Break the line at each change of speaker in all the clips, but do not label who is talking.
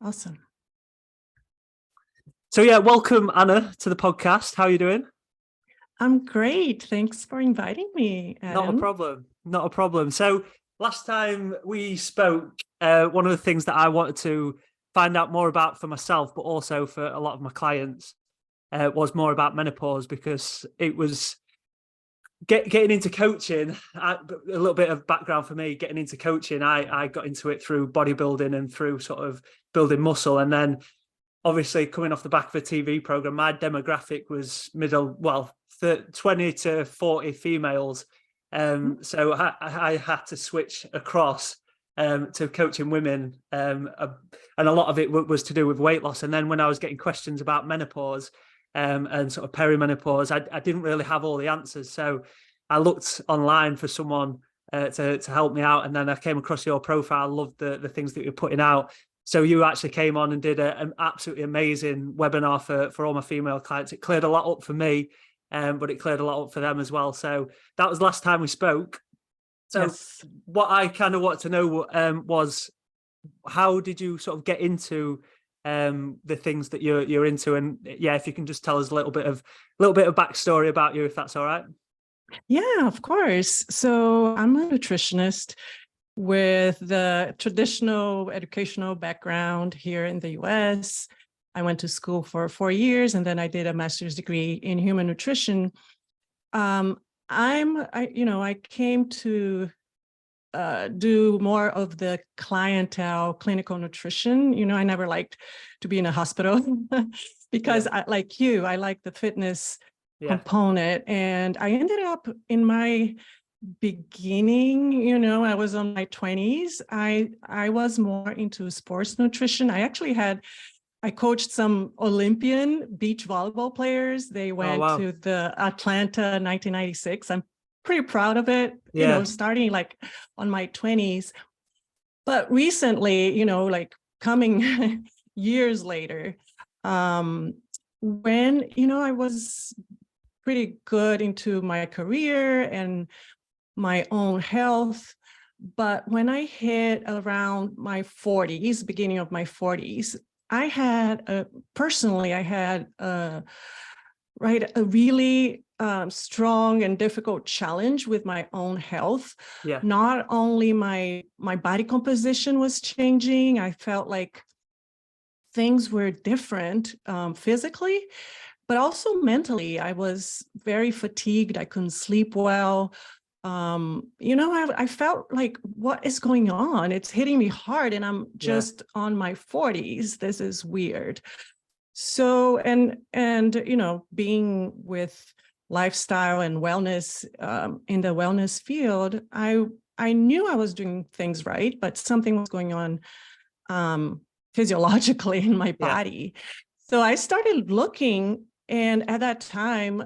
Awesome.
So yeah, welcome Anna to the podcast. How are you doing?
I'm great. Thanks for inviting me,
Not a
Adam.
problem. Not a problem. So last time we spoke, one of the things that I wanted to find out more about for myself, but also for a lot of my clients, was more about menopause because it was getting into coaching. A little bit of background for me: getting into coaching, I got into it through bodybuilding and through sort of building muscle, and then obviously coming off the back of a TV program, my demographic was 20 to 40 females. So I had to switch across to coaching women. And a lot of it was to do with weight loss. And then when I was getting questions about menopause and sort of perimenopause, I didn't really have all the answers. So I looked online for someone to help me out. And then I came across your profile. I loved the things that you're putting out. So you actually came on and did an absolutely amazing webinar for all my female clients. It cleared a lot up for me, but it cleared a lot up for them as well. So that was last time we spoke. So
Yes.
what I kind of wanted to know was, how did you sort of get into the things that you're into? And yeah, if you can just tell us a little bit of backstory about you, if that's all right.
Yeah, of course. So I'm a nutritionist with the traditional educational background here in the US. I went to school for 4 years, and then I did a master's degree in human nutrition. I came to do more of the clientele clinical nutrition. I never liked to be in a hospital because I like the fitness component. And I ended up in my beginning, I was on my 20s. I was more into sports nutrition. I coached some Olympian beach volleyball players. They went to the Atlanta 1996. I'm pretty proud of it, starting like on my 20s. But recently, like coming years later, when, I was pretty good into my career and my own health. But when I hit around my 40s, beginning of my 40s, I had a really strong and difficult challenge with my own health.
Yeah.
Not only my body composition was changing, I felt like things were different physically, but also mentally. I was very fatigued. I couldn't sleep well. I felt like, what is going on? It's hitting me hard, and I'm just on my 40s. This is weird. So, and being with lifestyle and wellness in the wellness field, I knew I was doing things right, but something was going on physiologically in my body. So I started looking, and at that time,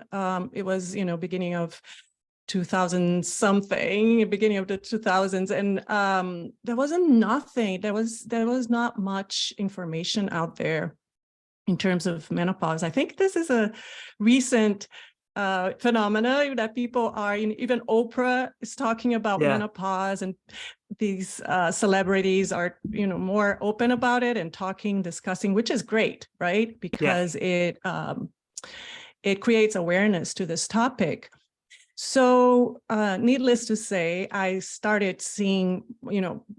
it was beginning of 2000 something, beginning of the 2000s, and there was not much information out there in terms of menopause. I think this is a recent phenomena that people are even Oprah is talking about menopause, and these celebrities are more open about it and discussing, which is great, right? Because it creates awareness to this topic. So needless to say, I started seeing,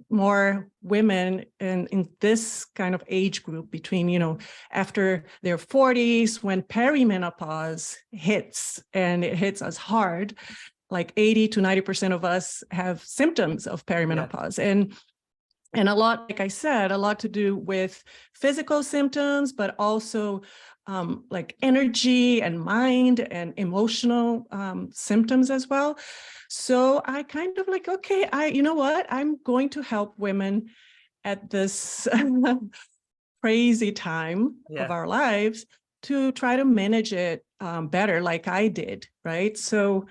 more women in this kind of age group between, after their 40s, when perimenopause hits, and it hits us hard. Like 80 to 90% of us have symptoms of perimenopause. And a lot, like I said, a lot to do with physical symptoms, but also like energy and mind and emotional symptoms as well. So I kind of like, okay, you know what? I'm going to help women at this crazy time of our lives to try to manage it better, like I did, right? So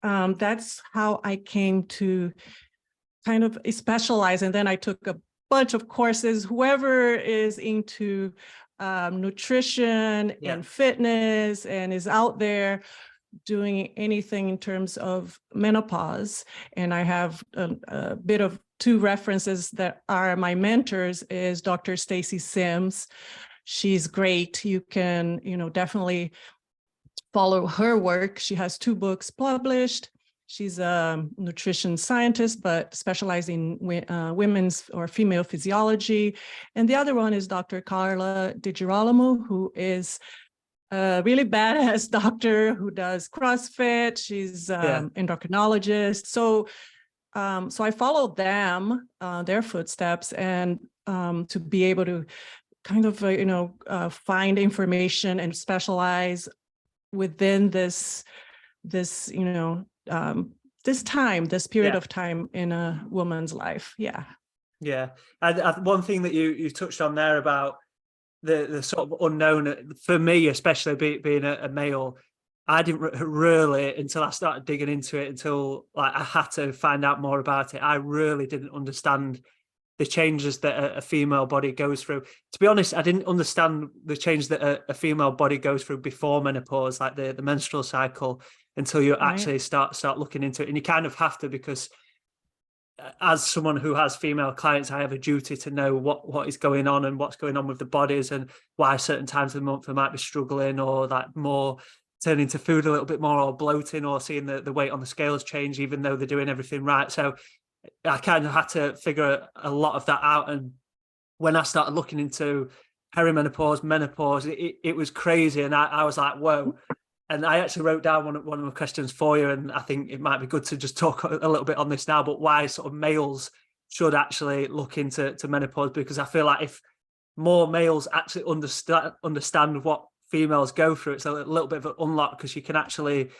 that's how I came to kind of specialize. And then I took a bunch of courses. Whoever is into nutrition and fitness and is out there doing anything in terms of menopause, and I have a bit of two references that are my mentors is Dr. Stacy Sims. She's great. You can, definitely follow her work. She has 2 books published. She's a nutrition scientist, but specializing in women's or female physiology. And the other one is Dr. Carla DiGirolamo, who is a really badass doctor who does CrossFit. She's endocrinologist. So I followed them, their footsteps, and to be able to kind of, find information and specialize within this period of time in a woman's life.
Yeah. And one thing that you touched on there about the sort of unknown, for me especially, being a male, I didn't really, until I started digging into it, until like I had to find out more about it, I really didn't understand the changes that a female body goes through. To be honest, I didn't understand the change that a female body goes through before menopause, like the menstrual cycle, until you actually start looking into it. And you kind of have to, because as someone who has female clients, I have a duty to know what is going on and what's going on with the bodies, and why certain times of the month they might be struggling, or that more turning to food a little bit more, or bloating, or seeing the weight on the scales change, even though they're doing everything right. So I kind of had to figure a lot of that out. And when I started looking into perimenopause, menopause, it was crazy. And I was like, whoa. And I actually wrote down one of the questions for you. And I think it might be good to just talk a little bit on this now, but why sort of males should actually look into menopause, because I feel like if more males actually understand what females go through, it's a little bit of an unlock, because you can actually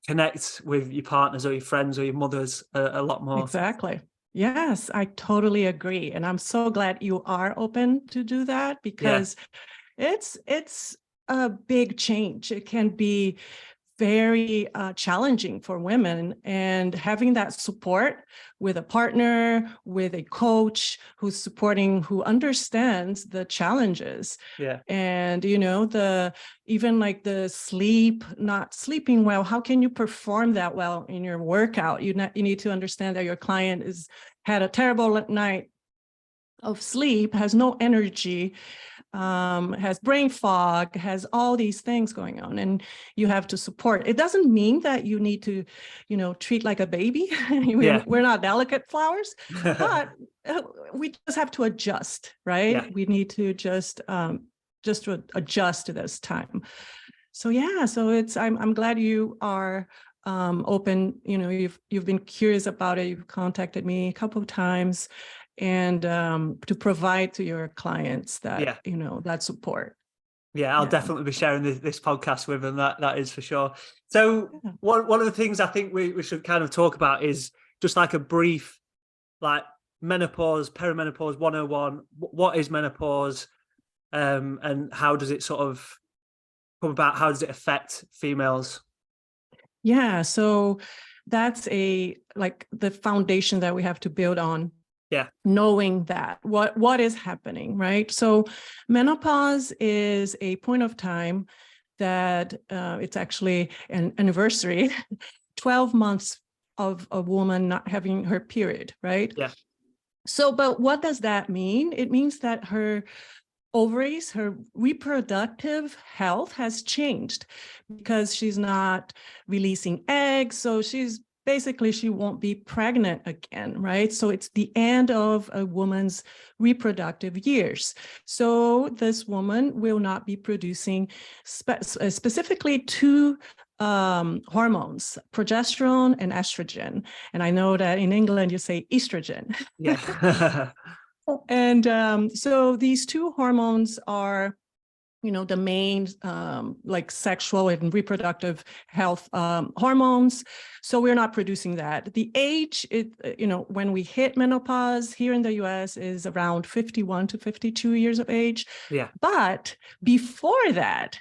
connect with your partners or your friends or your mothers a lot more.
Exactly. Yes, I totally agree. And I'm so glad you are open to do that, because it's a big change. It can be very challenging for women, and having that support with a partner, with a coach who's supporting, who understands the challenges. And even like the sleep, not sleeping well, how can you perform that well in your workout? You need to understand that your client had a terrible night of sleep, has no energy, has brain fog, has all these things going on, and you have to support. It doesn't mean that you need to, treat like a baby. We're not delicate flowers, but we just have to adjust, right? We need to just to adjust to this time. So I'm glad you are open. You've been curious about it. You've contacted me a couple of times, and to provide to your clients that that support.
I'll definitely be sharing this podcast with them. That is for sure. So one of the things I think we should kind of talk about is just like a brief, like menopause, perimenopause 101. What is menopause, and how does it sort of come about? How does it affect females?
So that's the foundation that we have to build on. Knowing that what is happening, right? So menopause is a point of time that it's actually an anniversary, 12 months of a woman not having her period, right? So, but what does that mean? It means that her ovaries, her reproductive health has changed, because she's not releasing eggs. So she won't be pregnant again, right? So it's the end of a woman's reproductive years. So this woman will not be producing specifically 2 hormones, progesterone and estrogen. And I know that in England you say estrogen. And so these 2 hormones are the main sexual and reproductive health hormones. So we're not producing that. The age, when we hit menopause here in the US, is around 51 to 52 years of age. But before that,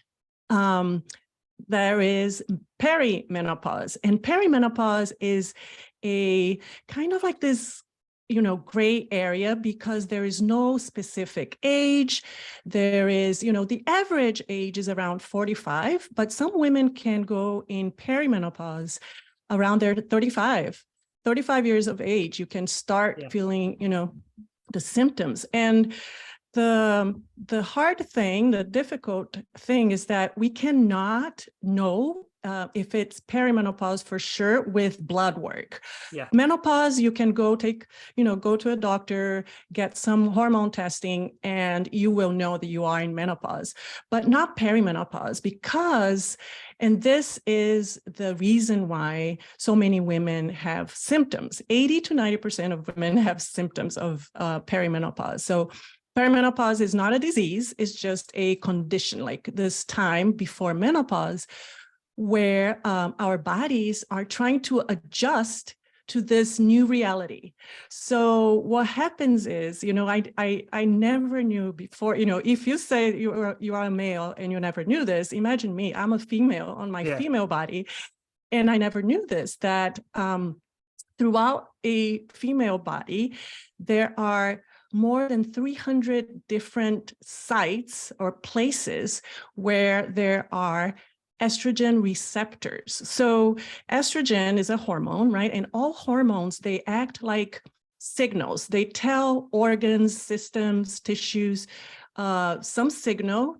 there is perimenopause. And perimenopause is a kind of like this gray area, because there is no specific age. There is, the average age is around 45, but some women can go in perimenopause around their 35. 35 years of age, you can start
Yeah.
feeling, the symptoms. And the hard thing, the difficult thing is that we cannot know if it's perimenopause for sure with blood work.
Yeah.
Menopause, you can go to a doctor, get some hormone testing, and you will know that you are in menopause, but not perimenopause, because, and this is the reason why so many women have symptoms. 80 to 90% of women have symptoms of perimenopause. So perimenopause is not a disease, it's just a condition, like this time before menopause, where our bodies are trying to adjust to this new reality. So what happens is, I never knew before, if you say you are a male and you never knew this, imagine me, I'm a female on my female body, and I never knew this, that throughout a female body, there are more than 300 different sites or places where there are estrogen receptors. So estrogen is a hormone, right? And all hormones, they act like signals. They tell organs, systems, tissues, some signal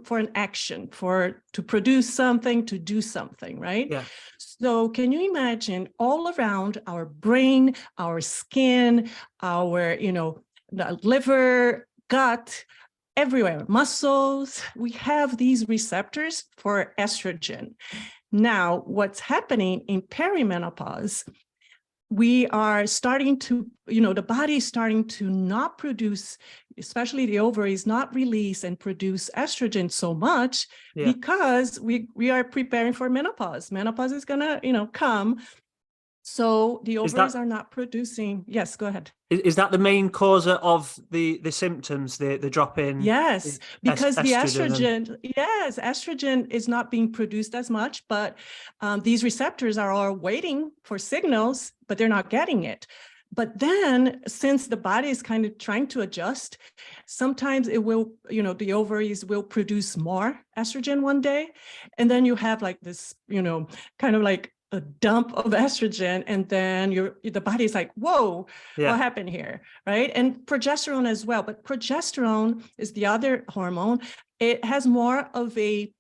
for an action, to produce something, to do something, right?
Yeah.
So can you imagine all around our brain, our skin, our, the liver, gut, everywhere, muscles, we have these receptors for estrogen. Now, what's happening in perimenopause, we are starting to, the body is starting to not produce, especially the ovaries, not release and produce estrogen so much, because we are preparing for menopause. Menopause is gonna, come. So the ovaries are not producing. Yes, go ahead.
Is that the main cause of the symptoms, the drop in?
Yes, because the estrogen,
yes,
estrogen is not being produced as much, but these receptors are all waiting for signals, but they're not getting it. But then, since the body is kind of trying to adjust, sometimes it will, the ovaries will produce more estrogen one day, and then you have like this, kind of like a dump of estrogen, and then the body's like, whoa, what happened here, right? And progesterone as well, but progesterone is the other hormone. It has more of a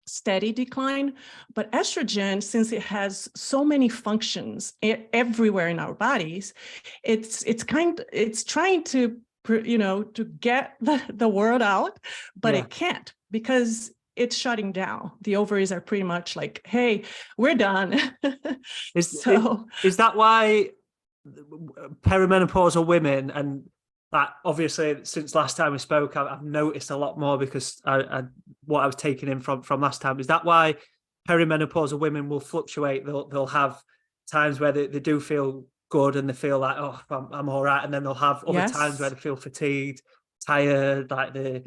steady decline, but estrogen, since it has so many functions everywhere in our bodies, it's trying to to get the word out, but it can't, because it's shutting down. The ovaries are pretty much like, hey, we're done.
Is that why perimenopausal women, and that obviously since last time we spoke, I've noticed a lot more, because what I was taking in from last time, is that why perimenopausal women will fluctuate? They'll have times where they do feel good and they feel like, oh, I'm all right, and then they'll have other times where they feel fatigued, tired, like they're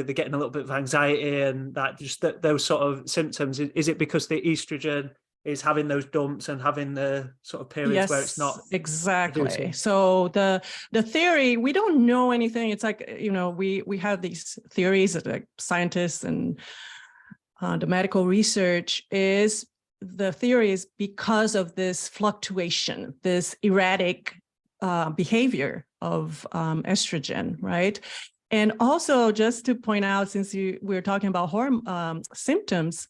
getting a little bit of anxiety, and that just those sort of symptoms. Is it because the estrogen is having those dumps and having the sort of periods where it's not
exactly
producing?
So the theory, we don't know anything. It's like, we have these theories that, like, scientists and the medical research is, the theory is because of this fluctuation, this erratic behavior of estrogen, right? And also, just to point out, since we're talking about symptoms,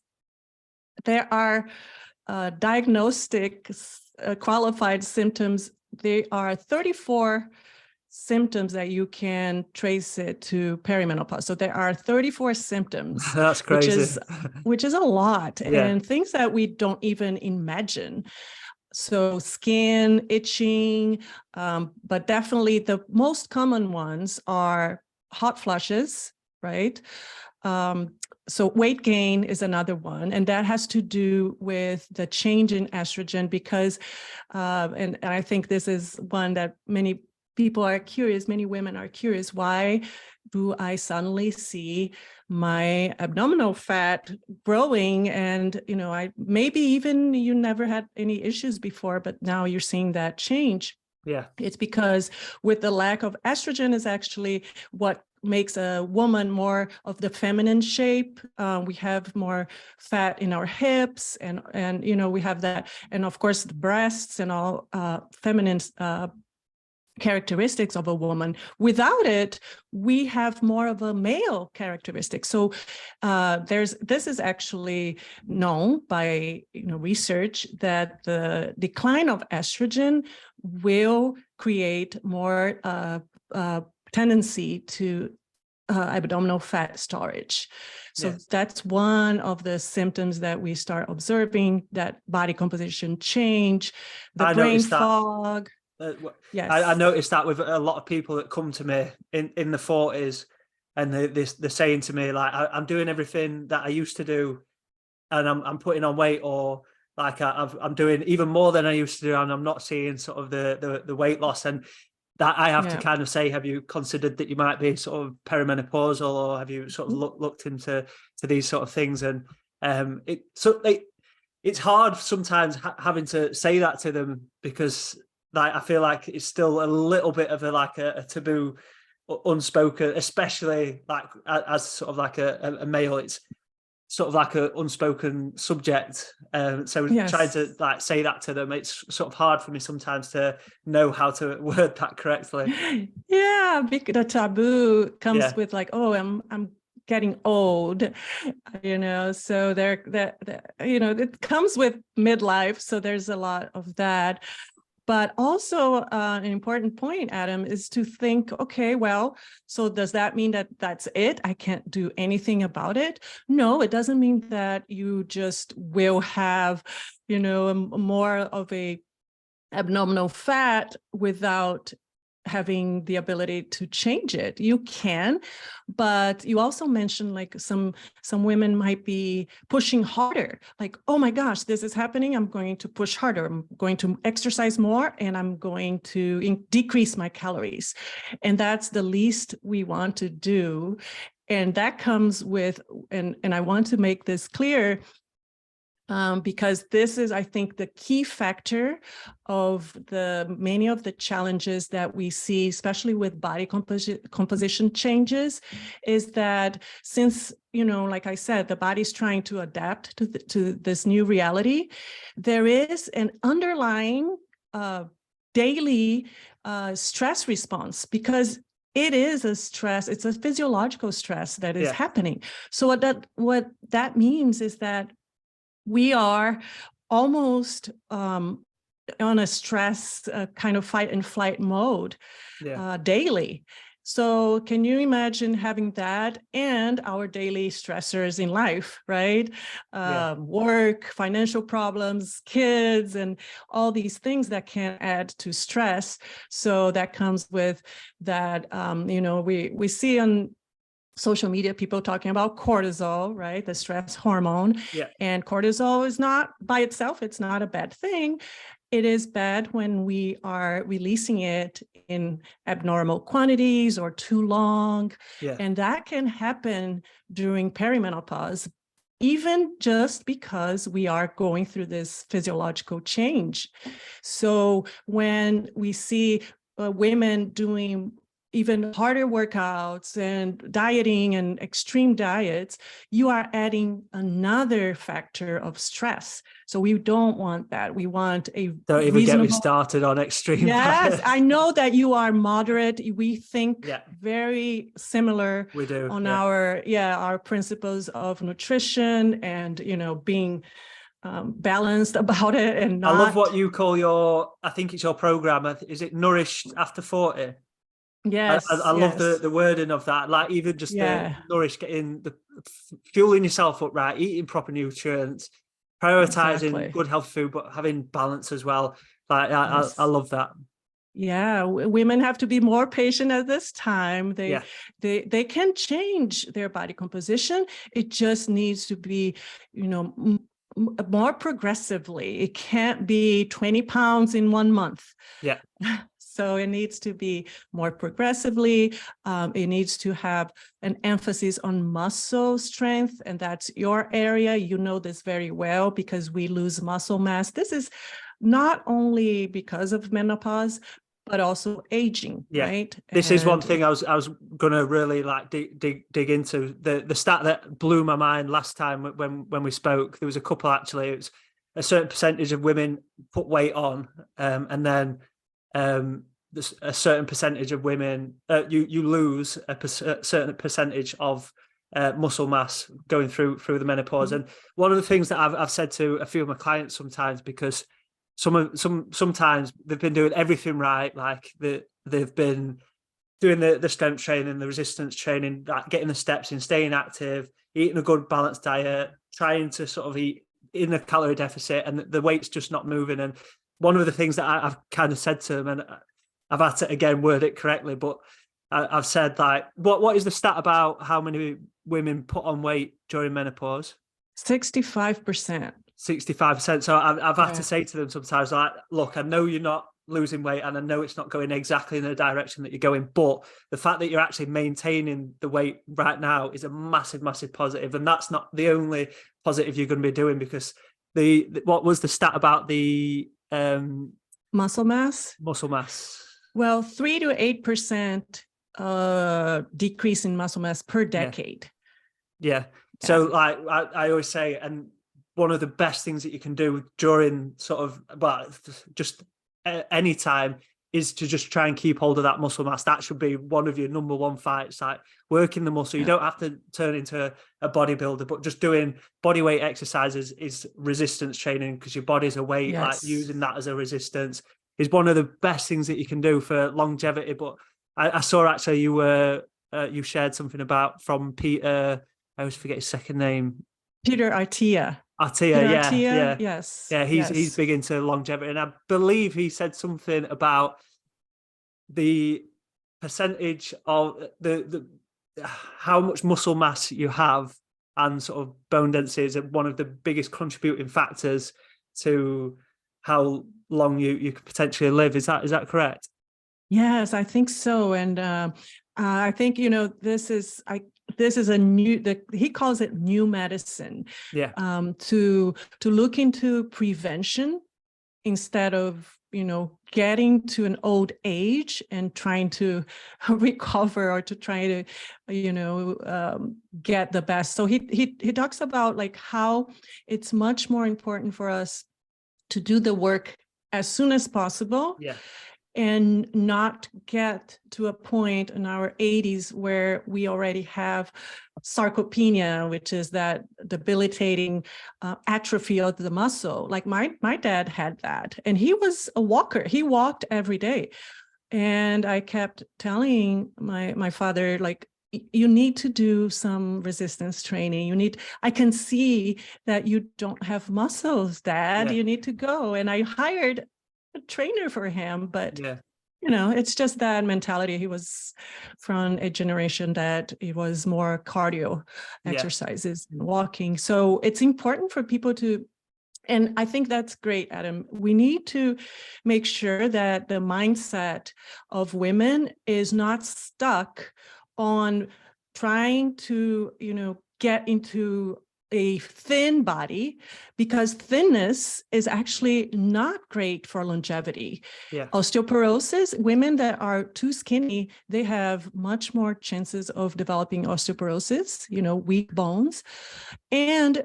there are diagnostic qualified symptoms. There are 34 symptoms that you can trace it to perimenopause. So there are 34 symptoms.
That's crazy.
Which is a lot, and things that we don't even imagine. So skin, itching, but definitely the most common ones are hot flushes, right? So weight gain is another one, and that has to do with the change in estrogen, because, and I think this is one that many people are curious, many women are curious, why do I suddenly see my abdominal fat growing? And, maybe even you never had any issues before, but now you're seeing that change.
Yeah.
It's because with the lack of estrogen is actually what makes a woman more of the feminine shape. We have more fat in our hips, and you know, we have that, and of course the breasts and all feminine characteristics of a woman. Without it, we have more of a male characteristic. So this is actually known by research that the decline of estrogen will create more tendency to abdominal fat storage. So
Yes.
that's one of the symptoms that we start observing, that body composition change, the
I
brain
noticed that.
fog.
I
Yes.
noticed that with a lot of people that come to me in the 40s, and they're saying to me, like, I'm doing everything that I used to do, and I'm putting on weight, or like I'm doing even more than I used to do, and I'm not seeing sort of the weight loss. And that I have to
Yeah.
kind of say, have you considered that you might be sort of perimenopausal, or have you sort of looked into these sort of things? And it's hard sometimes having to say that to them, because like I feel like it's still a little bit of a taboo, unspoken, especially like as sort of like a male. It's sort of like an unspoken subject. So trying
Yes.
to like say that to them, it's sort of hard for me sometimes to know how to word that correctly.
Yeah, the taboo comes
Yeah,
with like, oh, I'm getting old, so it comes with midlife. So there's a lot of that. But also an important point, Adam, is to think, okay, well, so does that mean that that's it? I can't do anything about it? No, it doesn't mean that you just will have, more of a abdominal fat without having the ability to change it. You can, but you also mentioned like some women might be pushing harder, like, oh my gosh, this is happening, I'm going to push harder, I'm going to exercise more, and I'm going to decrease my calories. And that's the least we want to do. And that comes with, and I want to make this clear, because this is, I think, the key factor of many of the challenges that we see, especially with body composition changes, is that since, like I said, the body's trying to adapt to this new reality, there is an underlying daily stress response, because it is a stress, it's a physiological stress that is happening. So what that means is that we are almost on a stress kind of fight and flight mode daily. So can you imagine having that and our daily stressors in life, right? Work, financial problems, kids, and all these things that can add to stress. So that comes with that, we see on social media, people talking about cortisol, right? The stress hormone.
yeah,
And cortisol is not by itself, it's not a bad thing. It is bad when we are releasing it in abnormal quantities or too long.
yeah.
And that can happen during perimenopause, even just because we are going through this physiological change. So when we see women doing even harder workouts and dieting and extreme diets, you are adding another factor of stress. So we don't want that. We want a
Don't even get me
reasonable.
started on extreme
Yes,
diets.
I know that you are moderate. We think
Yeah,
very similar
we do.
on
Yeah.
our principles of nutrition and, being balanced about it, and
I love
not.
what you call I think it's your program. Is it Nourished After 40? I
Yes,
love
yes.
the wording of that. Like even just the
Yeah,
nourish, getting fueling yourself up right, eating proper nutrients, prioritizing
exactly.
good health food, but having balance as well. Like I
Yes.
love that.
Yeah, women have to be more patient at this time.
Yeah,
They can change their body composition. It just needs to be, more progressively. It can't be 20 pounds in 1 month.
yeah,
So it needs to be more progressively. It needs to have an emphasis on muscle strength, and that's your area. You know this very well because we lose muscle mass. This is not only because of menopause, but also aging,
Yeah.
right?
This is one
And
thing I was going to really like dig into. The stat that blew my mind last time when we spoke. There was a couple actually. It was a certain percentage of women put weight on, and then a certain percentage of women you lose a certain percentage of muscle mass going through the menopause. And one of the things that I've said to a few of my clients sometimes, because sometimes they've been doing everything right, like they've been doing the strength training, the resistance training, like getting the steps in, staying active, eating a good balanced diet, trying to sort of eat in a calorie deficit, and the weight's just not moving. And one of the things that I've kind of said to them, and I've had to again word it correctly, but I've said like, what is the stat about how many women put on weight during menopause?
65%.
65%. So I've had
Yeah.
to say to them sometimes, like, look, I know you're not losing weight and I know it's not going exactly in the direction that you're going, but the fact that you're actually maintaining the weight right now is a massive, massive positive. And that's not the only positive you're going to be doing, because what was the stat about the
Muscle mass?
muscle mass?
Well, 3 to 8% decrease in muscle mass per decade.
Yeah. So like I always say, and one of the best things that you can do during sort of, well, just any time, is to just try and keep hold of that muscle mass. That should be one of your number one fights, like working the muscle. You don't have to turn into a bodybuilder, but just doing body weight exercises is resistance training, because your body's a weight, like using that as a resistance is one of the best things that you can do for longevity. But I saw actually you shared something about from Peter, I always forget his second name.
Peter Attia.
Yeah.
Yes.
Yeah, he's big into longevity. And I believe he said something about the percentage of the how much muscle mass you have and sort of bone density is one of the biggest contributing factors to how long you could potentially live. Is that correct?
Yes, I think so. And I think, this is a new, he calls it new medicine.
Yeah.
To look into prevention instead of, getting to an old age and trying to recover, or to try to, get the best. So he talks about like how it's much more important for us to do the work as soon as possible.
Yeah.
And not get to a point in our 80s where we already have sarcopenia, which is that debilitating atrophy of the muscle. Like my dad had that, and he was a walker. He walked every day. And I kept telling my father, like, you need to do some resistance training. I can see that you don't have muscles, Dad. You need to go. And I hired a trainer for him, but it's just that mentality. He was from a generation that it was more cardio exercises and walking. So it's important for people to, and I think that's great, Adam. We need to make sure that the mindset of women is not stuck on trying to, get into a thin body, because thinness is actually not great for longevity. Osteoporosis, women that are too skinny, they have much more chances of developing osteoporosis, weak bones. And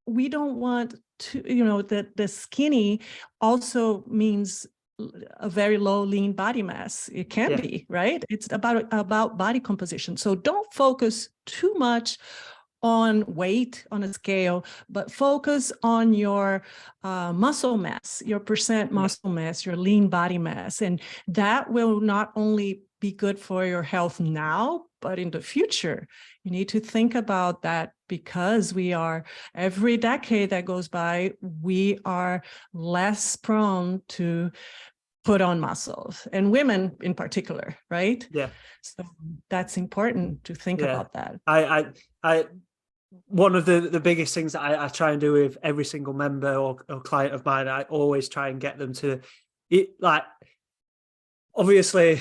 we don't want to, that the skinny also means a very low lean body mass. It can be, right? It's about body composition. So don't focus too much on weight on a scale, but focus on your muscle mass, your percent muscle mass, your lean body mass. And that will not only be good for your health now, but in the future. You need to think about that, because every decade that goes by, we are less prone to put on muscles, and women in particular, right? Yeah. So that's important to think about that.
I one of the biggest things that I try and do with every single member or client of mine, I always try and get them to it. Like, obviously,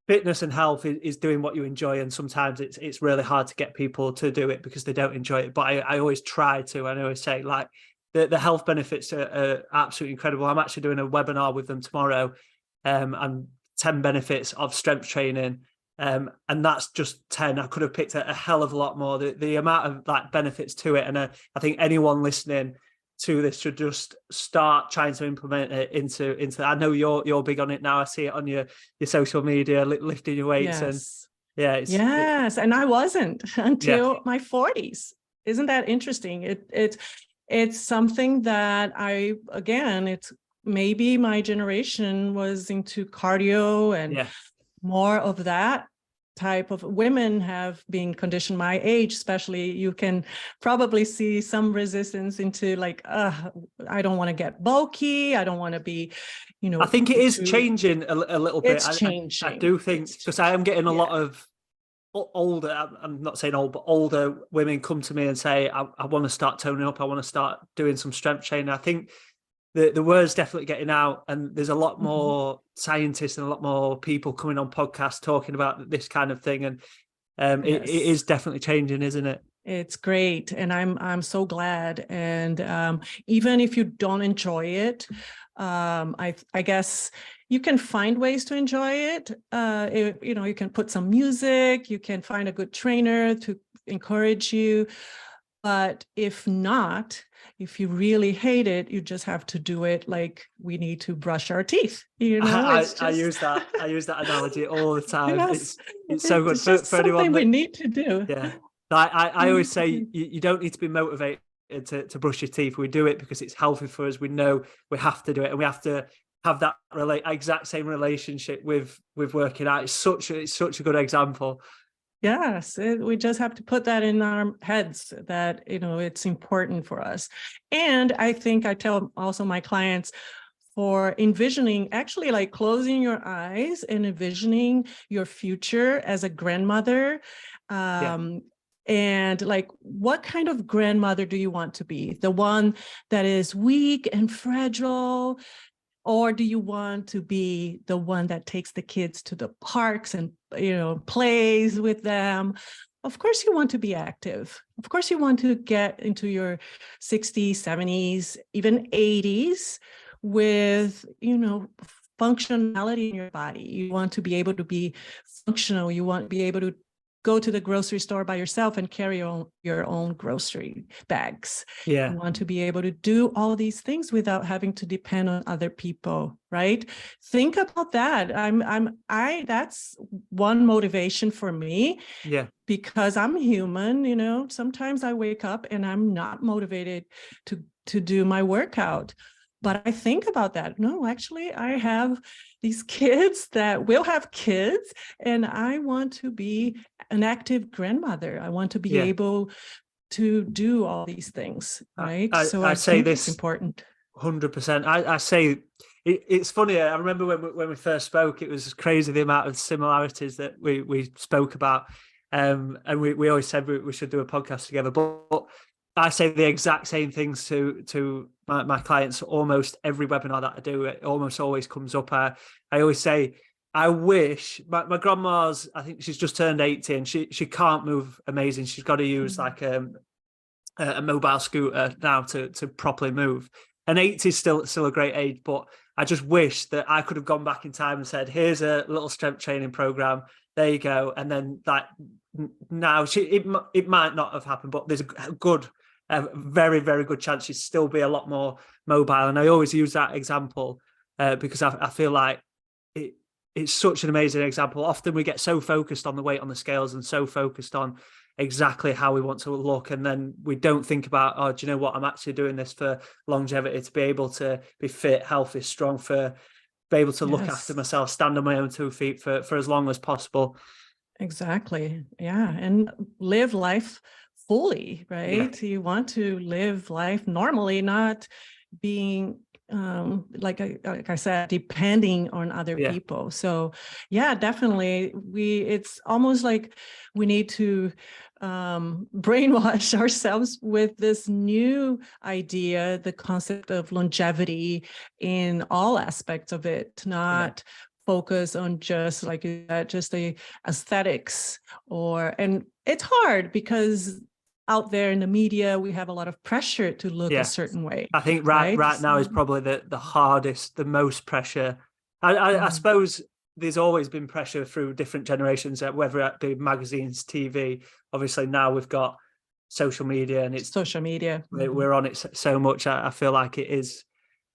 fitness and health is doing what you enjoy, and sometimes it's really hard to get people to do it because they don't enjoy it. But I always try to, and I always say, like, the health benefits are absolutely incredible. I'm actually doing a webinar with them tomorrow, and 10 benefits of strength training. And that's just 10. I could have picked a hell of a lot more. The amount of like benefits to it. And I think anyone listening to this should just start trying to implement it into. I know you're big on it now. I see it on your social media, lifting your weights.
Yes.
And
yes. And I wasn't until
yeah.
my 40s. Isn't that interesting? It's something that it's maybe my generation was into cardio and more of that type of. Women have been conditioned my age, especially. You can probably see some resistance into like, I don't want to get bulky. I don't want to be,
I think it is changing a little bit.
It's changing.
I do think, because I am getting a lot of older, I'm not saying old, but older women come to me and say, I want to start toning up. I want to start doing some strength training. I think the word's definitely getting out, and there's a lot more scientists and a lot more people coming on podcasts talking about this kind of thing. And it is definitely changing, isn't it?
It's great. And I'm so glad. And even if you don't enjoy it, I guess you can find ways to enjoy it. You can put some music, you can find a good trainer to encourage you. But if not, if you really hate it, you just have to do it like we need to brush our teeth.
I use that analogy all the time.
Yes,
it's so good for anyone
we need to do.
Yeah. I always say you don't need to be motivated to brush your teeth. We do it because it's healthy for us. We know we have to do it, and we have to have that exact same relationship with working out. It's such a good example.
Yes, we just have to put that in our heads that, it's important for us. And I think I tell also my clients, for envisioning, actually like closing your eyes and envisioning your future as a grandmother. And like, what kind of grandmother do you want to be? The one that is weak and fragile? Or do you want to be the one that takes the kids to the parks and, plays with them? Of course, you want to be active. Of course, you want to get into your 60s, 70s, even 80s with, functionality in your body. You want to be able to be functional. You want to be able to go to the grocery store by yourself and carry your own grocery bags.
Yeah.
You want to be able to do all these things without having to depend on other people, right? Think about that. That's one motivation for me.
Yeah.
Because I'm human, sometimes I wake up and I'm not motivated to do my workout. But I think about that. No, actually, I have these kids that will have kids, and I want to be an active grandmother. I want to be able to do all these things, right? I say this, it's important.
100%. I say it's funny. I remember when we first spoke, it was crazy the amount of similarities that we spoke about, and we always said we should do a podcast together. But I say the exact same things to my clients. Almost every webinar that I do, it almost always comes up. I always say, I wish my grandma's, I think she's just turned 80 and she can't move amazing. She's got to use like a mobile scooter now to properly move. And 80 is still a great age, but I just wish that I could have gone back in time and said, here's a little strength training program. There you go. And then now it might not have happened, but there's a very, very good chance she'd still be a lot more mobile. And I always use that example because I feel like it's such an amazing example. Often we get so focused on the weight on the scales and so focused on exactly how we want to look, and then we don't think about, oh, do you know what, I'm actually doing this for longevity, to be able to be fit, healthy, strong, for be able to look after myself, stand on my own 2 feet for as long as possible.
Exactly. Yeah. And live life fully, right? You want to live life normally, not being like I said, depending on other people. So definitely it's almost like we need to brainwash ourselves with this new idea, the concept of longevity in all aspects of it, not focus on just like just the aesthetics and it's hard because out there in the media, we have a lot of pressure to look a certain way.
I think right now is probably the hardest, the most pressure. I suppose there's always been pressure through different generations, whether it be magazines, TV. Obviously now we've got social media, and it's
Social media.
we're on it so much. I feel like it is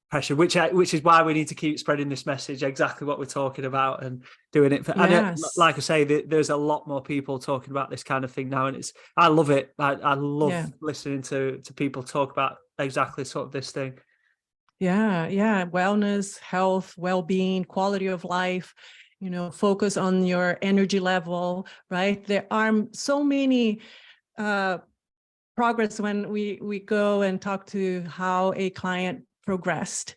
pressure, which is why we need to keep spreading this message, exactly what we're talking about, and doing it. And like I say, there's a lot more people talking about this kind of thing now, and I love it. I love listening to people talk about exactly sort of this thing.
Yeah. Wellness, health, well-being, quality of life, focus on your energy level, right? There are so many progress when we go and talk to how a client progressed.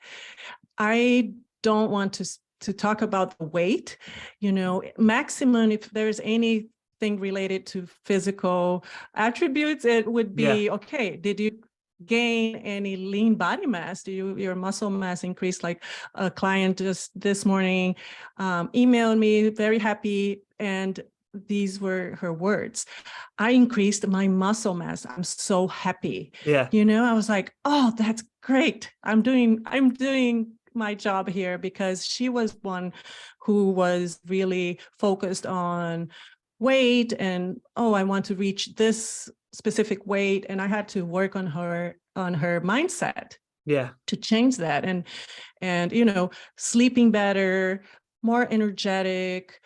I don't want to talk about the weight, maximum, if there's anything related to physical attributes, it would be, okay, did you gain any lean body mass? Your muscle mass increased? Like a client just this morning emailed me, very happy, and these were her words: I increased my muscle mass. I'm so happy.
Yeah.
I was like, oh, that's great. I'm doing my job here, because she was one who was really focused on weight and, oh, I want to reach this specific weight, and I had to work on her mindset to change that, and sleeping better, more energetic,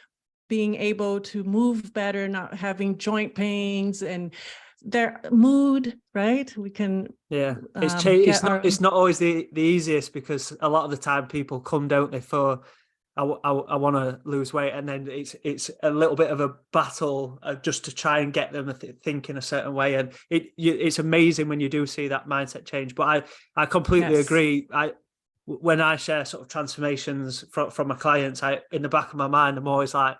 being able to move better, not having joint pains, and their mood, right? We can
it's not always the easiest, because a lot of the time people come, don't they, for I want to lose weight, and then it's a little bit of a battle just to try and get them thinking a certain way, and it's amazing when you do see that mindset change. But I completely agree. When I share sort of transformations from my clients, in the back of my mind, I'm always like,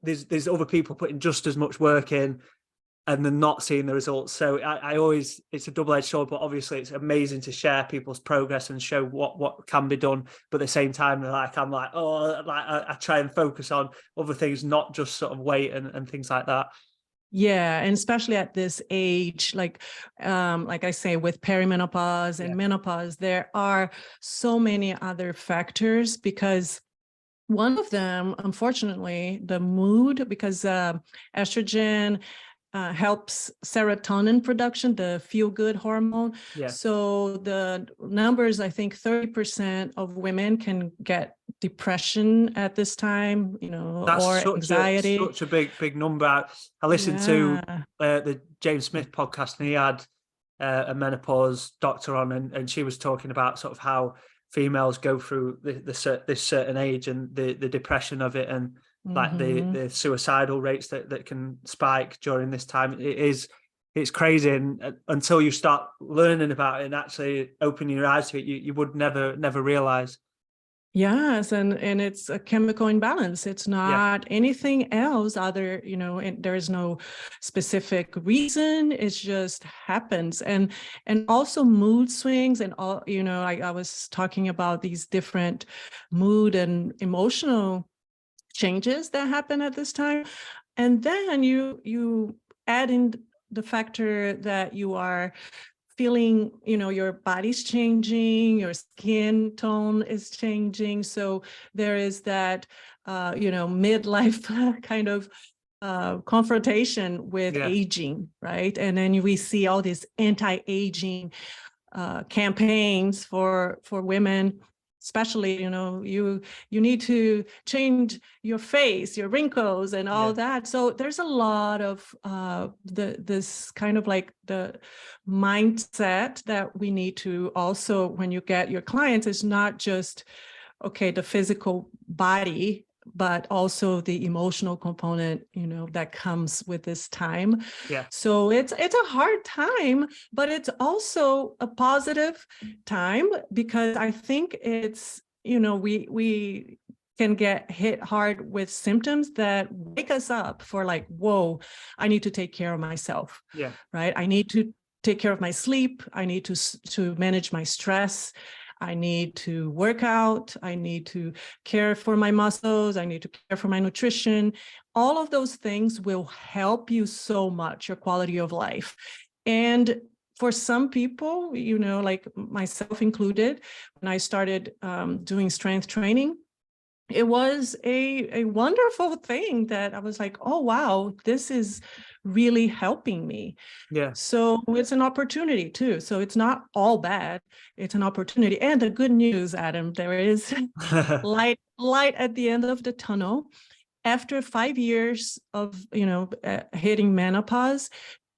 there's other people putting just as much work in, and they're not seeing the results. So I always, it's a double-edged sword, but obviously it's amazing to share people's progress and show what can be done. But at the same time, I'm like, I try and focus on other things, not just sort of weight and things like that.
Yeah, and especially at this age, like I say, with perimenopause and menopause, there are so many other factors, because one of them, unfortunately, the mood, because estrogen helps serotonin production, the feel-good hormone. So the numbers, I think 30% of women can get depression at this time,
That's
or anxiety.
Such a big number. I listened to the James Smith podcast, and he had a menopause doctor on, and she was talking about sort of how females go through this certain age, and the depression of it, and like the suicidal rates that can spike during this time. It's crazy, and until you start learning about it and actually opening your eyes to it, you would never realize.
Yes, and it's a chemical imbalance. It's not anything else other, and there is no specific reason. It just happens. And also mood swings, and all, I was talking about these different mood and emotional changes that happen at this time. And then you add in the factor that you are feeling, your body's changing, your skin tone is changing. So there is that, midlife kind of confrontation with aging, right? And then we see all these anti-aging campaigns for women, especially, you need to change your face, your wrinkles, and all that. So there's a lot of this kind of like the mindset that we need to also, when you get your clients, it's not just, okay, the physical body, but also the emotional component, that comes with this time. So it's a hard time, but it's also a positive time, because I think it's, we can get hit hard with symptoms that wake us up for like, whoa, I need to take care of myself. Right. I need to take care of my sleep. I need to manage my stress. I need to work out. I need to care for my muscles. I need to care for my nutrition. All of those things will help you so much, your quality of life. And for some people, like myself included, when I started doing strength training, it was a wonderful thing that I was like, oh, wow, this is really helping me.
Yeah.
So it's an opportunity too. So it's not all bad. It's an opportunity. And the good news, Adam, there is light at the end of the tunnel. After 5 years of, hitting menopause,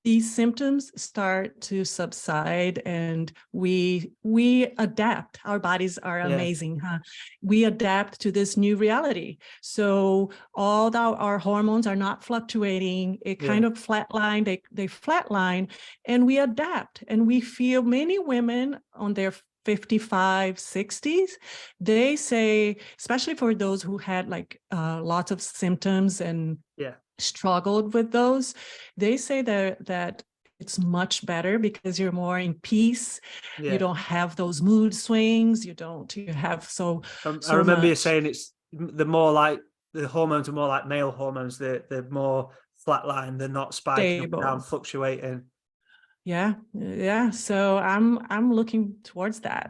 these symptoms start to subside, and we adapt. Our bodies are
Yeah.
amazing, huh? We adapt to this new reality. So all our hormones are not fluctuating. It kind of flatline. They flatline, and we adapt. And we feel many women on their 55, 60s, they say, especially for those who had like lots of symptoms and struggled with those, they say that it's much better because you're more in peace. You don't have those mood swings. You have so
I remember you
much.
saying it's the more like the hormones are more like male hormones. They're more flatline. They're not spiking up and down, fluctuating.
Yeah. So I'm looking towards that.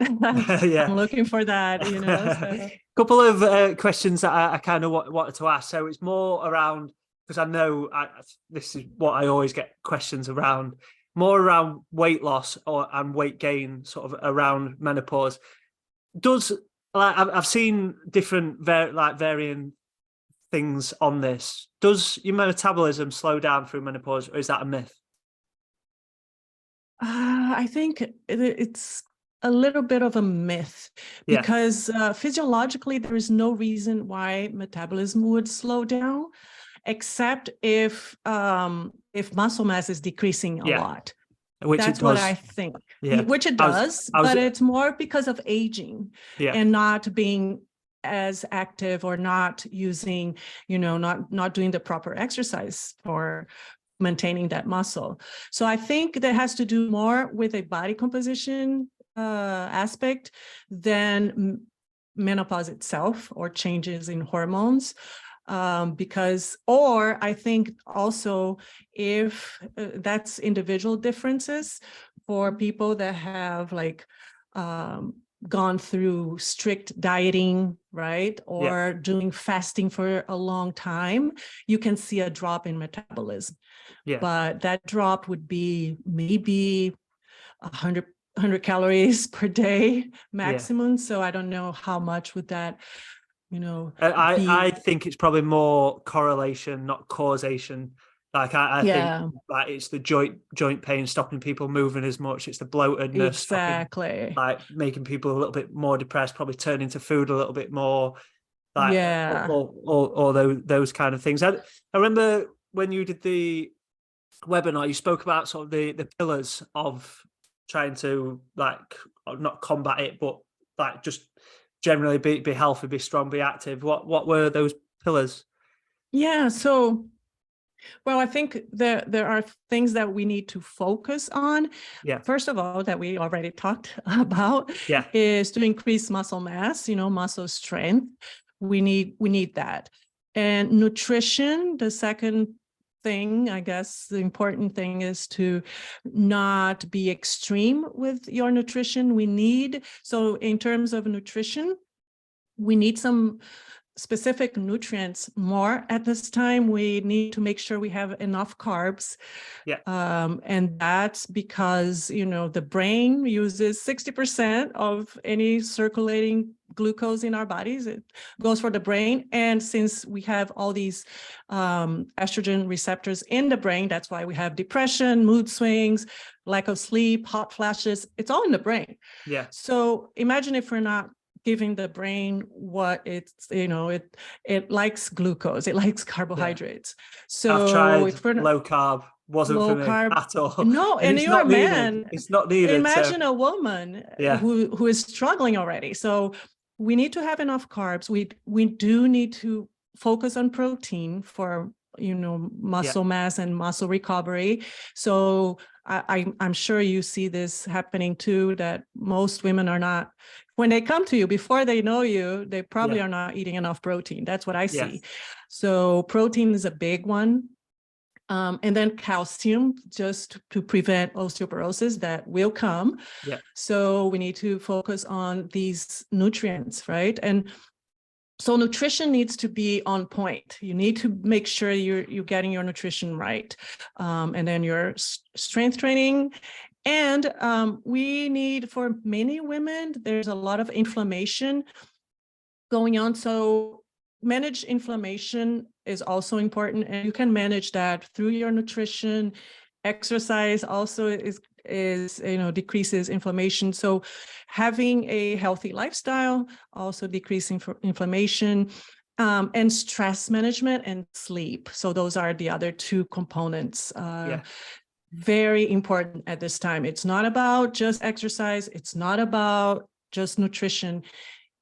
Yeah.
I'm looking for that, So.
Couple of questions that I kind of wanted to ask. So it's more around, because I know this is what I always get questions around, more around weight loss and weight gain, sort of around menopause. I've seen different varying things on this. Does your metabolism slow down through menopause, or is that a myth?
I think it's a little bit of a myth because physiologically there is no reason why metabolism would slow down, except if muscle mass is decreasing a lot. That's what I think. Which it does, but it's more because of aging and not being as active or not using, not doing the proper exercise for maintaining that muscle. So I think that has to do more with a body composition aspect than menopause itself or changes in hormones. Or I think also if that's individual differences for people that have like gone through strict dieting, right? Or doing fasting for a long time, you can see a drop in metabolism. But that drop would be maybe 100 calories per day maximum. So I don't know how much would that,
I think it's probably more correlation, not causation. Like I think like it's the joint pain stopping people moving as much. It's the bloatedness, stopping, like making people a little bit more depressed, probably turning to food a little bit more. Like all those kind of things. I remember when you did the webinar, you spoke about sort of the pillars of trying to like not combat it, but like just generally be healthy, be strong, be active. What were those pillars?
So well, I think there are things that we need to focus on. First of all, that we already talked about is to increase muscle mass, muscle strength. We need that. And nutrition, the second thing, I guess the important thing is to not be extreme with your nutrition. So in terms of nutrition, we need some specific nutrients more at this time. We need to make sure we have enough carbs. And that's because, the brain uses 60% of any circulating glucose in our bodies. It goes for the brain. And since we have all these estrogen receptors in the brain, that's why we have depression, mood swings, lack of sleep, hot flashes. It's all in the brain. So imagine if we're not giving the brain what it's, it likes glucose, it likes carbohydrates. So
I've tried low carb, wasn't for me at all.
No, and
it's
you're
not
a man.
Needed. It's not needed.
Imagine a woman who is struggling already. So we need to have enough carbs. We do need to focus on protein for muscle mass and muscle recovery. So I'm sure you see this happening too, that most women are not, when they come to you, before they know you, they probably are not eating enough protein. That's what I see. So protein is a big one. And then calcium, just to prevent osteoporosis that will come. So we need to focus on these nutrients, right? And So nutrition needs to be on point. You need to make sure you're getting your nutrition right. And then your strength training. And we need, for many women, there's a lot of inflammation going on. So manage inflammation is also important. And you can manage that through your nutrition. Exercise also is decreases inflammation. So having a healthy lifestyle also decreasing inflammation, and stress management and sleep. So those are the other two components. Very important at this time. It's not about just exercise. It's not about just nutrition.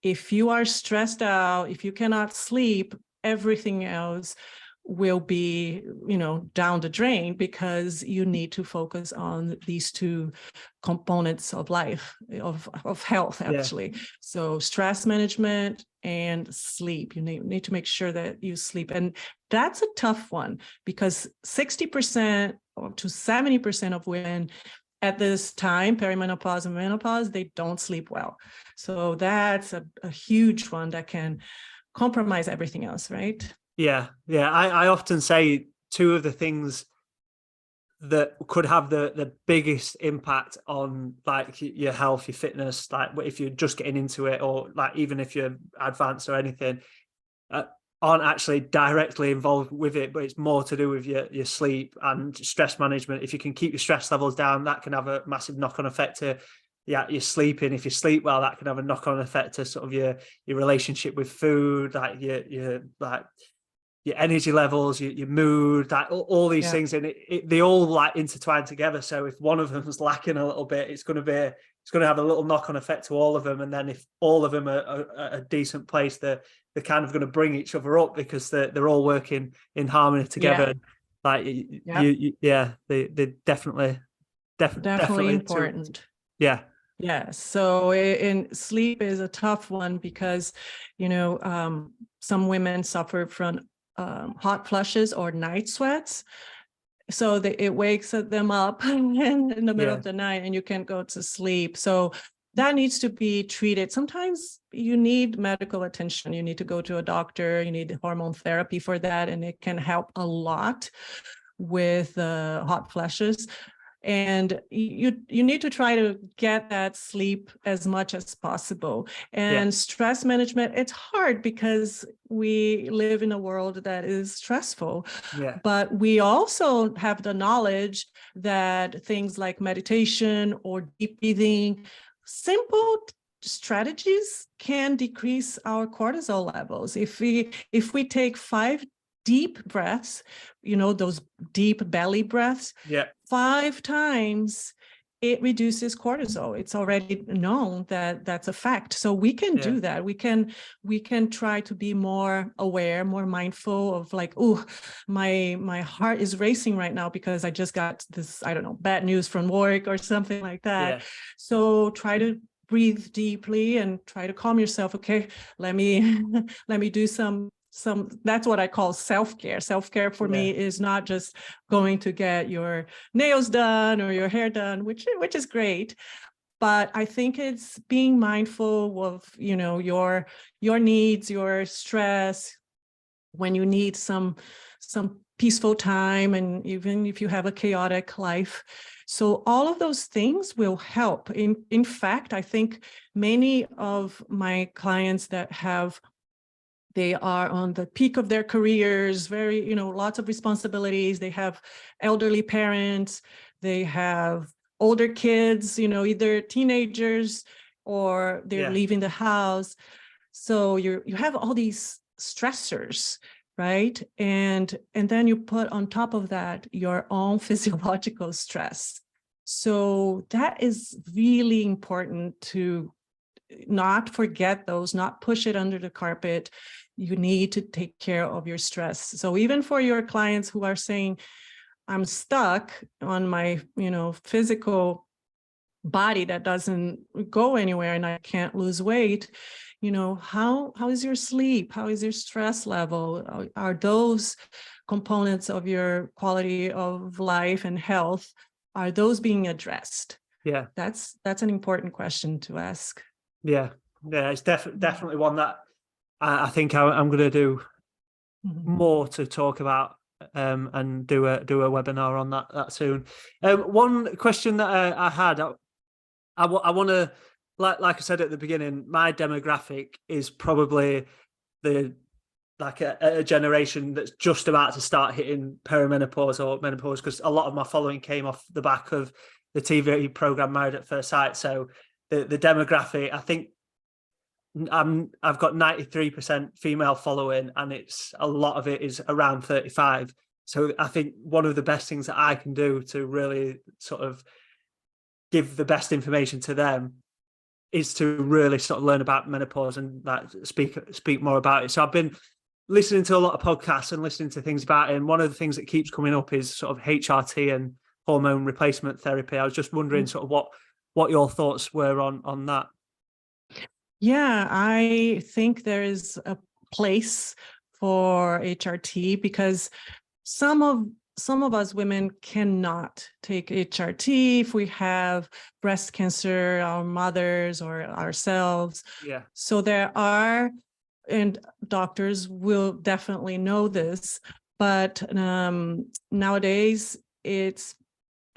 If you are stressed out, if you cannot sleep, everything else will be, down the drain, because you need to focus on these two components of life, of health, actually. So stress management and sleep. You need to make sure that you sleep. And that's a tough one, because 60% to 70% of women at this time, perimenopause and menopause, they don't sleep well. So that's a huge one that can compromise everything else, right?
Yeah. I often say two of the things that could have the biggest impact on like your health, your fitness, like if you're just getting into it, or like even if you're advanced or anything, aren't actually directly involved with it, but it's more to do with your sleep and stress management. If you can keep your stress levels down, that can have a massive knock-on effect to your sleeping. If you sleep well, that can have a knock-on effect to sort of your relationship with food, like your energy levels, your mood, that all these things, and they all like intertwine together. So if one of them is lacking a little bit, it's going to have a little knock-on effect to all of them. And then if all of them are a decent place, they're kind of going to bring each other up, because they're all working in harmony together. Like they definitely
important.
Yeah.
So in sleep is a tough one, because some women suffer from hot flushes or night sweats. So it wakes them up in the middle of the night, and you can't go to sleep. So that needs to be treated. Sometimes you need medical attention. You need to go to a doctor. You need hormone therapy for that, and it can help a lot with hot flushes. And you need to try to get that sleep as much as possible. And stress management, it's hard because we live in a world that is stressful. But we also have the knowledge that things like meditation or deep breathing, simple strategies, can decrease our cortisol levels. If we take 5 deep breaths, those deep belly breaths, 5 times, it reduces cortisol. It's already known that that's a fact. So we can do that. We can try to be more aware, more mindful of like, oh, my heart is racing right now because I just got this, I don't know, bad news from work or something like that. So try to breathe deeply and try to calm yourself. Okay, let me do some, that's what I call self-care. Self-care for me is not just going to get your nails done or your hair done, which is great. But I think it's being mindful of, your needs, your stress, when you need some peaceful time, and even if you have a chaotic life. So all of those things will help. In fact, I think many of my clients that they are on the peak of their careers, very, lots of responsibilities. They have elderly parents, they have older kids, either teenagers or they're leaving the house. So you have all these stressors, right? And then you put on top of that your own physiological stress. So that is really important to not forget those, not push it under the carpet. You need to take care of your stress. So even for your clients who are saying, I'm stuck on my, physical body that doesn't go anywhere and I can't lose weight, how is your sleep? How is your stress level? Are those components of your quality of life and health, are those being addressed? That's an important question to ask.
It's definitely one that I think I'm going to do
Mhm.
more to talk about and do a webinar on that soon. One question that I had, I want to, like I said at the beginning, my demographic is probably the like a generation that's just about to start hitting perimenopause or menopause, because a lot of my following came off the back of the TV program Married at First Sight. So the demographic, I think I've got 93% female following, and it's a lot of it is around 35. So I think one of the best things that I can do to really sort of give the best information to them is to really sort of learn about menopause and like speak more about it. So I've been listening to a lot of podcasts and listening to things about it. And one of the things that keeps coming up is sort of HRT and hormone replacement therapy. I was just wondering sort of what your thoughts were on that.
Yeah, I think there is a place for HRT because some of us women cannot take HRT if we have breast cancer, our mothers or ourselves.
Yeah.
So there are, and doctors will definitely know this, but nowadays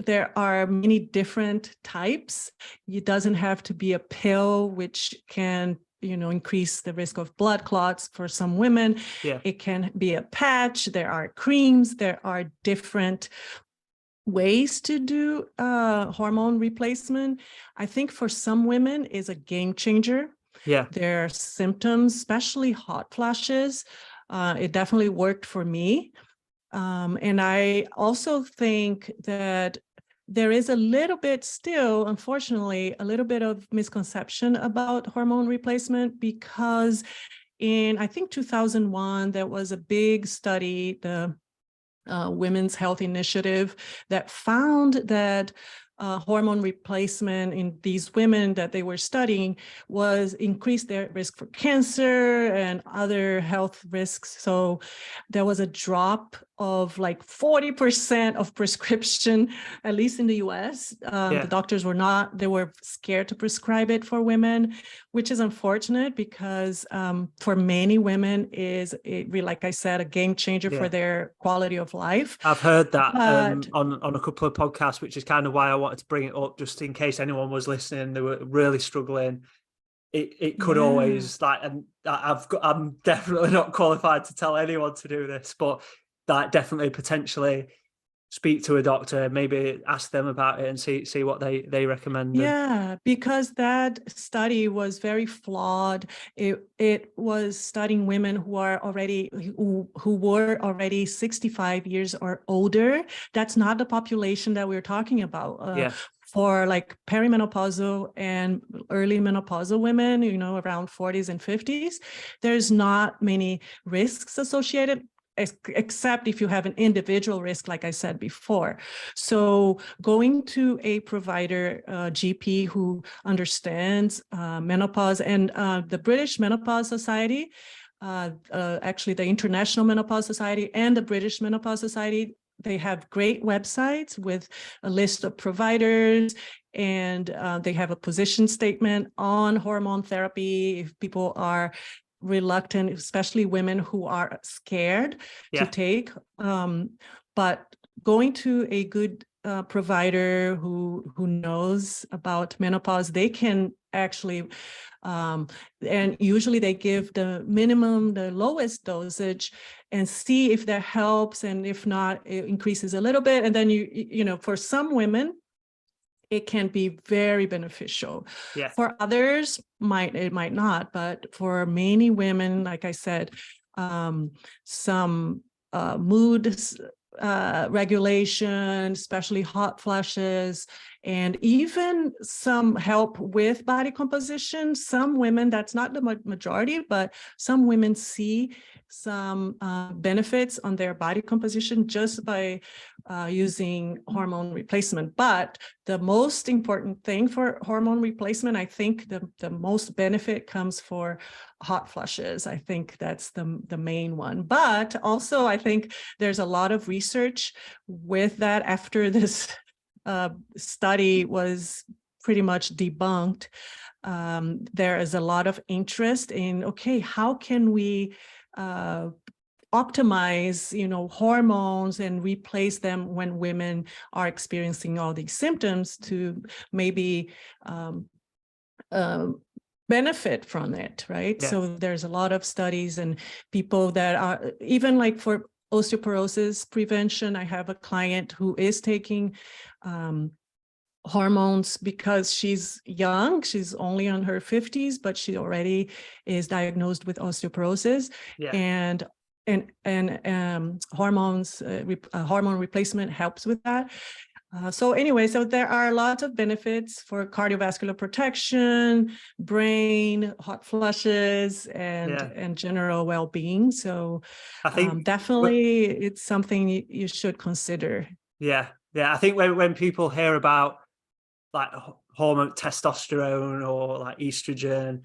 there are many different types. It doesn't have to be a pill, which can, increase the risk of blood clots for some women.
Yeah.
It can be a patch. There are creams. There are different ways to do hormone replacement. I think for some women is a game changer.
Yeah.
Their symptoms, especially hot flashes, it definitely worked for me. And I also think that there is a little bit still, unfortunately, a little bit of misconception about hormone replacement because in, I think, 2001, there was a big study, the Women's Health Initiative, that found that hormone replacement in these women that they were studying was increased their risk for cancer and other health risks. So there was a drop of like 40% of prescription, at least in the US. The doctors they were scared to prescribe it for women, which is unfortunate because for many women like I said, a game changer for their quality of life.
I've heard that on a couple of podcasts, which is kind of why I wanted to bring it up, just in case anyone was listening, they were really struggling. It could always and I'm definitely not qualified to tell anyone to do this, but that definitely potentially speak to a doctor, maybe ask them about it and see what they recommend.
Yeah, because that study was very flawed. It was studying women who were already 65 years or older. That's not the population that we're talking about. For like perimenopausal and early menopausal women, around 40s and 50s, there's not many risks associated, except if you have an individual risk, like I said before. So going to a provider, GP who understands menopause, and the British Menopause Society, actually the International Menopause Society and the British Menopause Society, they have great websites with a list of providers, and they have a position statement on hormone therapy if people are reluctant, especially women who are scared to take. But going to a good provider who knows about menopause, they can actually, and usually they give the lowest dosage and see if that helps, and if not, it increases a little bit. And then for some women, it can be very beneficial. For others, it might not, but for many women, like I said, some mood regulation, especially hot flashes, and even some help with body composition. Some women, that's not the majority, but some women see some benefits on their body composition just by using hormone replacement. But the most important thing for hormone replacement, I think the most benefit comes for hot flushes. I think that's the main one. But also, I think there's a lot of research with that after this study was pretty much debunked. There is a lot of interest in, okay, how can we optimize, hormones and replace them when women are experiencing all these symptoms to maybe benefit from it, right?
Yeah.
So there's a lot of studies and people that are, even like for osteoporosis prevention, I have a client who is taking hormones because she's young. She's only in her 50s, but she already is diagnosed with osteoporosis.
Yeah.
And hormones, hormone replacement helps with that. So there are a lot of benefits for cardiovascular protection, brain, hot flushes, and general well-being. So
I think
definitely it's something you should consider.
Yeah. I think when people hear about like hormone testosterone or like estrogen,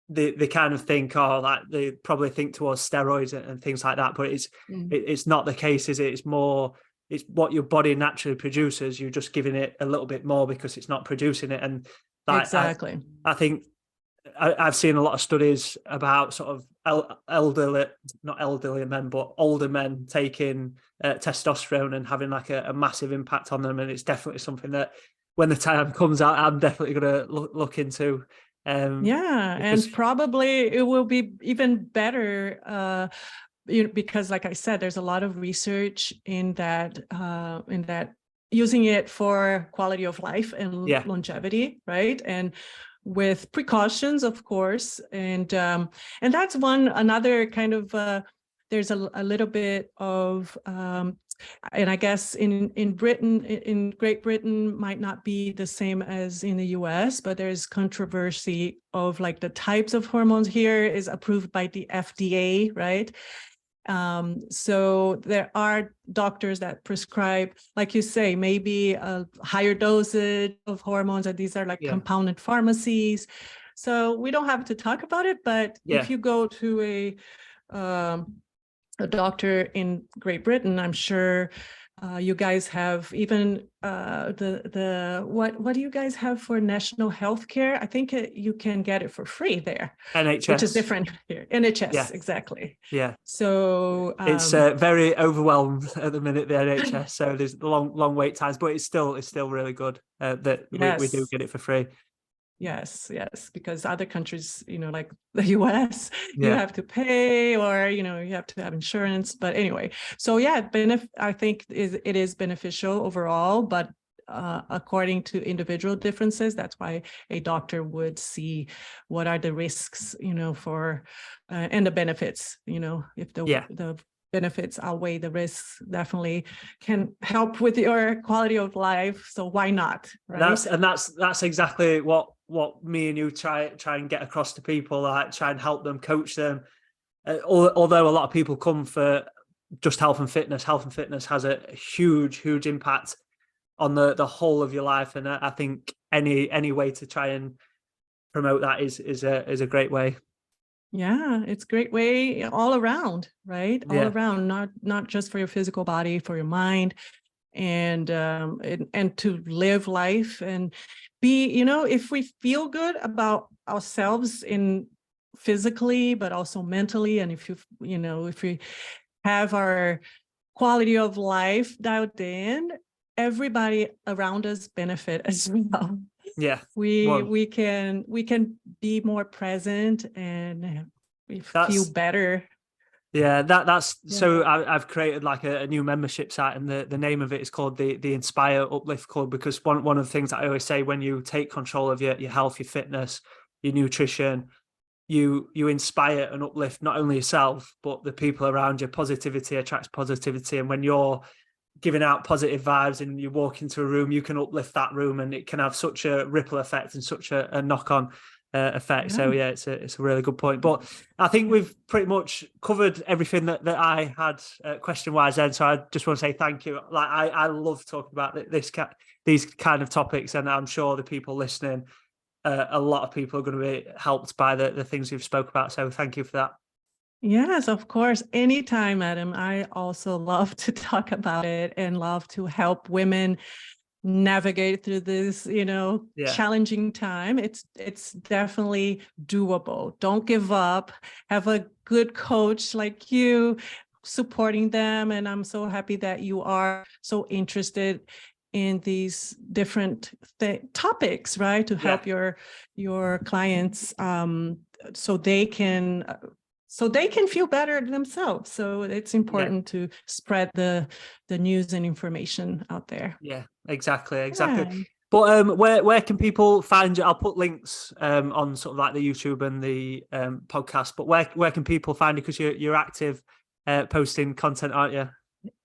they kind of think, like they probably think towards steroids and things like that. But it's not the case, is it? It's more, it's what your body naturally produces. You're just giving it a little bit more because it's not producing it. And like,
Exactly.
I think I've seen a lot of studies about sort of elderly, not elderly men, but older men taking testosterone and having like a massive impact on them. And it's definitely something that when the time comes out, I'm definitely going to look into.
And probably it will be even better because, like I said, there's a lot of research in that using it for quality of life and longevity, right? And with precautions, of course, and that's another kind of there's a little bit of and I guess in Britain, in Great Britain, might not be the same as in the US, but there's controversy of like the types of hormones. Here is approved by the FDA, right? So there are doctors that prescribe, like you say, maybe a higher dosage of hormones, and these are like compounded pharmacies. So we don't have to talk about it, but if you go to a doctor in Great Britain, I'm sure you guys have even what do you guys have for national health care? I think you can get it for free there.
NHS.
Which is different here. NHS, exactly.
Yeah.
So
it's very overwhelmed at the minute, the NHS. So there's long wait times, but it's still really good that we do get it for free.
Yes, because other countries, like the US, you have to pay, or you have to have insurance. But anyway, so I think it is beneficial overall, but according to individual differences, that's why a doctor would see what are the risks, for and the benefits. If the benefits outweigh the risks, definitely can help with your quality of life. So why not? Right?
That's exactly what me and you try and get across to people, like try and help them, coach them. Although a lot of people come for just health and fitness has a huge impact on the whole of your life. And I think any way to try and promote that is a great way.
Yeah, it's a great way all around, right? All around, not just for your physical body, for your mind, and to live life and be, if we feel good about ourselves in physically, but also mentally, and if we have our quality of life dialed in, everybody around us benefit as well.
Yeah,
we can be more present and we feel better.
Yeah, that's so I've created like a new membership site, and the name of it is called the Inspire Uplift Club, because one of the things that I always say, when you take control of your health, your fitness, your nutrition, you inspire and uplift not only yourself but the people around you. Positivity attracts positivity, and when you're giving out positive vibes and you walk into a room, you can uplift that room, and it can have such a ripple effect and such a knock-on effect. So it's a really good point. But I think we've pretty much covered everything that I had question wise then. So I just want to say thank you. Like I love talking about these kind of topics, and I'm sure the people listening, a lot of people are going to be helped by the things we've spoke about. So thank you for that.
Yes, of course. Anytime, Adam. I also love to talk about it and love to help women navigate through this,
Yeah.
challenging time. It's definitely doable. Don't give up. Have a good coach like you supporting them. And I'm so happy that you are so interested in these different topics, right? To help your clients so they can feel better themselves. So it's important to spread the news and information out there.
Yeah, exactly.
Yeah.
But where can people find you? I'll put links on sort of like the YouTube and the podcast. But where can people find you, because you're active posting content, aren't you?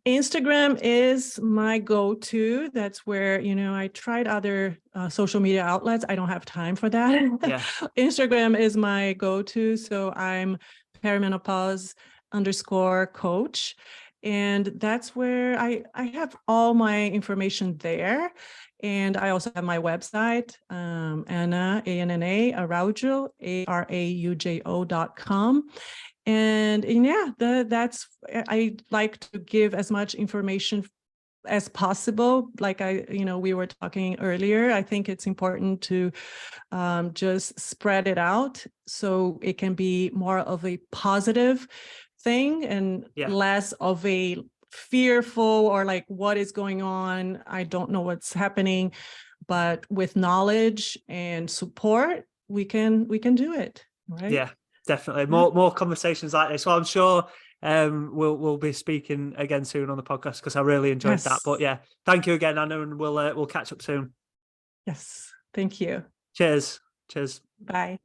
Instagram is my go-to. That's where, I tried other social media outlets. I don't have time for that.
Yeah.
Instagram is my go-to. So I'm perimenopause_coach. And that's where I have all my information there. And I also have my website, Anna, A-N-N-A, Araujo, ARAUJO.com. And yeah, that's, I like to give as much information as possible. Like we were talking earlier, I think it's important to just spread it out so it can be more of a positive thing and less of a fearful or like, what is going on? I don't know what's happening. But with knowledge and support, we can do it, right?
Yeah, definitely. More conversations like this. Well, I'm sure we'll be speaking again soon on the podcast, because I really enjoyed that. But yeah, thank you again, Anna, and we'll catch up soon.
Yes, thank you.
Cheers.
Bye.